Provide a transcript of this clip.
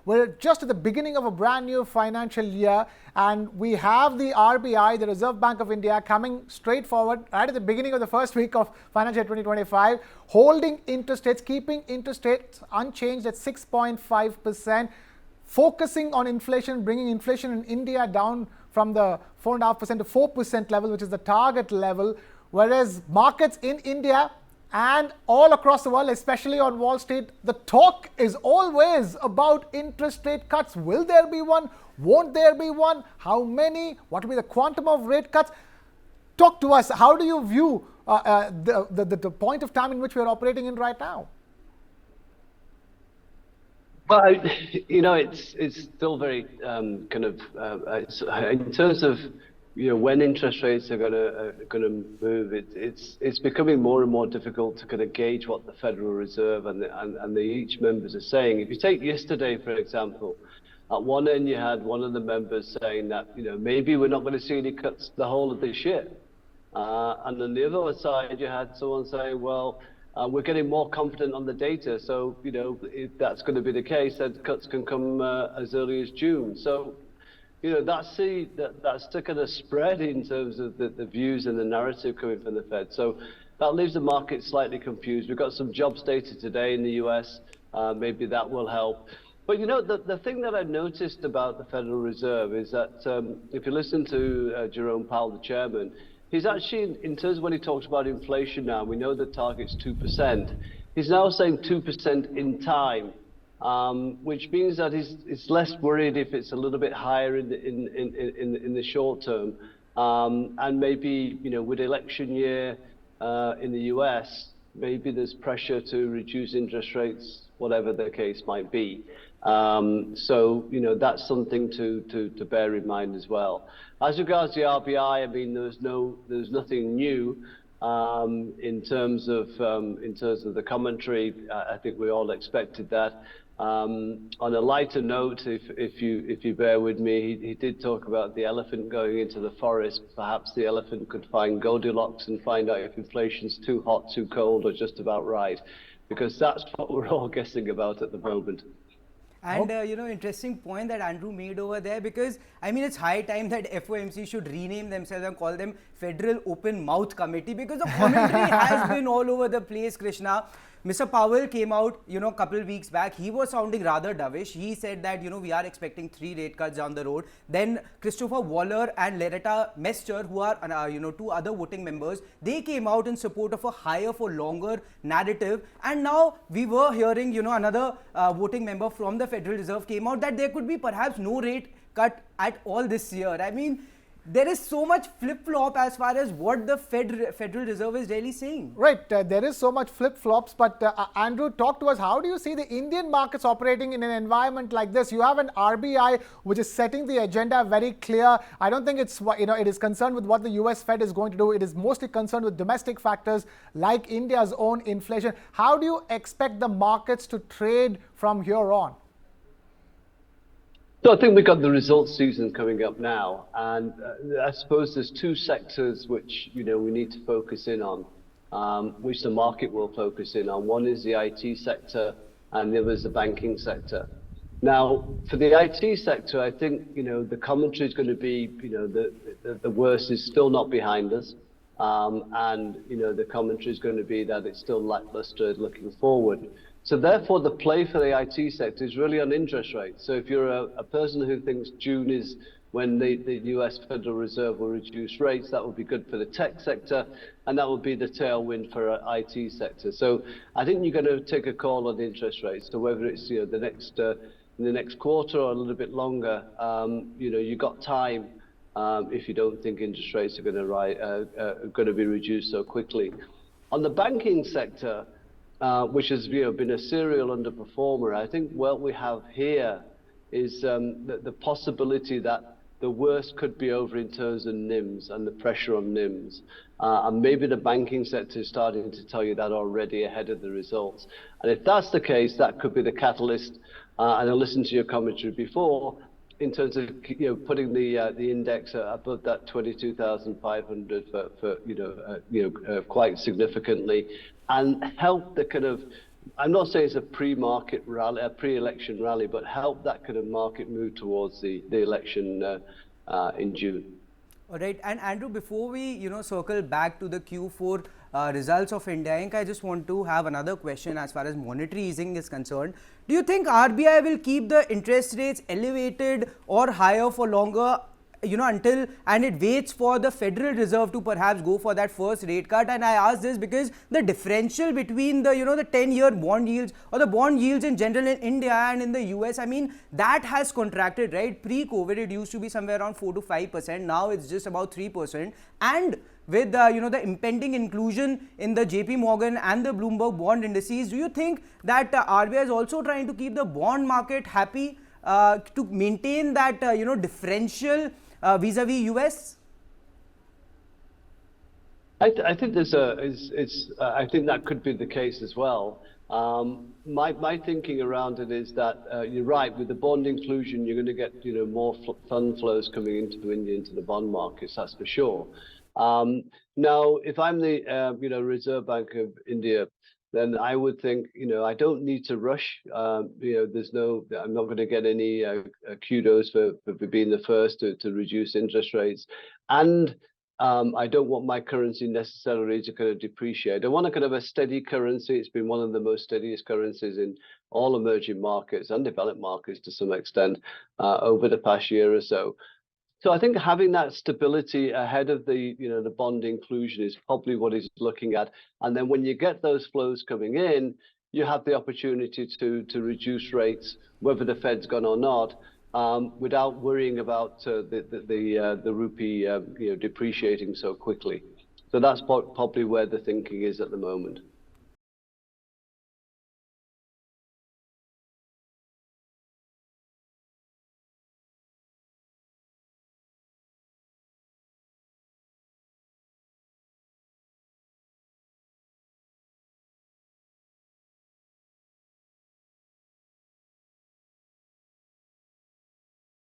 We're just at the beginning of a brand new financial year, and we have the RBI, the Reserve Bank of India, coming straight forward right at the beginning of the first week of financial year 2025, holding interest rates, keeping interest rates unchanged at 6.5%, focusing on inflation, bringing inflation in India down from the 4.5% to 4% level, which is the target level, whereas markets in India and all across the world, especially on Wall Street, the talk is always about interest rate cuts. Will there be one? Won't there be one? How many? What will be the quantum of rate cuts? Talk to us. How do you view the point of time in which we are operating in right now? Well, it's still very in terms of when interest rates are going to move. It's becoming more and more difficult to kind of gauge what the Federal Reserve and the each members are saying. If you take yesterday, for example, at one end you had one of the members saying that maybe we're not going to see any cuts the whole of this year, and on the other side you had someone saying, well, we're getting more confident on the data, so if that's going to be the case, then cuts can come as early as June. So that's the kind of spread in terms of the views and the narrative coming from the Fed. So that leaves the market slightly confused. We've got some jobs data today in the US. Maybe that will help. But the thing that I noticed about the Federal Reserve is that if you listen to Jerome Powell, the chairman, he's actually, in terms of when he talks about inflation now, we know the target's 2%. He's now saying 2% in time. Which means that he's less worried if it's a little bit higher in the short term, and maybe with election year in the US, maybe there's pressure to reduce interest rates, whatever the case might be. So that's something to bear in mind as well. As regards the RBI, I mean there's nothing new. In terms of the commentary, I think we all expected that. On a lighter note, if you bear with me, he did talk about the elephant going into the forest. Perhaps the elephant could find Goldilocks and find out if inflation's too hot, too cold, or just about right, because that's what we're all guessing about at the moment. And interesting point that Andrew made over there, because I mean it's high time that FOMC should rename themselves and call them Federal Open Mouth Committee, because the commentary has been all over the place, Krishna. Mr. Powell came out, a couple of weeks back. He was sounding rather dovish. He said that, we are expecting 3 rate cuts down the road. Then Christopher Waller and Loretta Mester, who are, 2 other voting members, they came out in support of a higher for longer narrative. And now we were hearing, another voting member from the Federal Reserve came out that there could be perhaps no rate cut at all this year. I mean, there is so much flip-flop as far as what the Federal Reserve is really saying. Right, there is so much flip-flops, but Andrew, talk to us. How do you see the Indian markets operating in an environment like this? You have an RBI which is setting the agenda very clear. I don't think it's, it is concerned with what the US Fed is going to do. It is mostly concerned with domestic factors like India's own inflation. How do you expect the markets to trade from here on? So I think we've got the results season coming up now, and I suppose there's 2 sectors which we need to focus in on, which the market will focus in on. One is the IT sector, and the other is the banking sector. Now, for the IT sector, I think the commentary is going to be the worst is still not behind us, and the commentary is going to be that it's still lackluster looking forward. So therefore, the play for the IT sector is really on interest rates. So if you're a person who thinks June is when the US Federal Reserve will reduce rates, that will be good for the tech sector, and that will be the tailwind for our IT sector. So I think you're going to take a call on interest rates. So whether it's in the next quarter or a little bit longer, you've got time if you don't think interest rates are going to be reduced so quickly. On the banking sector, which has been a serial underperformer, I think what we have here is the possibility that the worst could be over in terms of NIMs and the pressure on NIMs. And maybe the banking sector is starting to tell you that already ahead of the results. And if that's the case, that could be the catalyst. And I listened to your commentary before in terms of putting the index above that 22,500 for quite significantly, and help the kind of I'm not saying it's a pre-market rally, a pre-election rally, but help that kind of market move towards the election in June. All right, and Andrew, before we circle back to the Q4 results of India Inc., I just want to have another question as far as monetary easing is concerned. Do you think RBI will keep the interest rates elevated or higher for longer? Until and it waits for the Federal Reserve to perhaps go for that first rate cut. And I ask this because the differential between the the 10-year bond yields or the bond yields in general in India and in the US, I mean, that has contracted, right? Pre-COVID, it used to be somewhere around 4 to 5%. Now it's just about 3%. And with the impending inclusion in the JP Morgan and the Bloomberg bond indices, do you think that RBI is also trying to keep the bond market happy to maintain that differential vis-a-vis US? I think I think that could be the case as well. My thinking around it is that you're right, with the bond inclusion, you're going to get more fund flows coming into India, into the bond markets. That's for sure. Now, if I'm the Reserve Bank of India, then I would think, I don't need to rush. I'm not going to get any kudos for being the first to reduce interest rates. And I don't want my currency necessarily to kind of depreciate. I want a kind of a steady currency. It's been one of the most steadiest currencies in all emerging markets and developed markets to some extent over the past year or so. So I think having that stability ahead of the the bond inclusion is probably what he's looking at. And then when you get those flows coming in, you have the opportunity to reduce rates, whether the Fed's gone or not, without worrying about the rupee depreciating so quickly. So that's probably where the thinking is at the moment.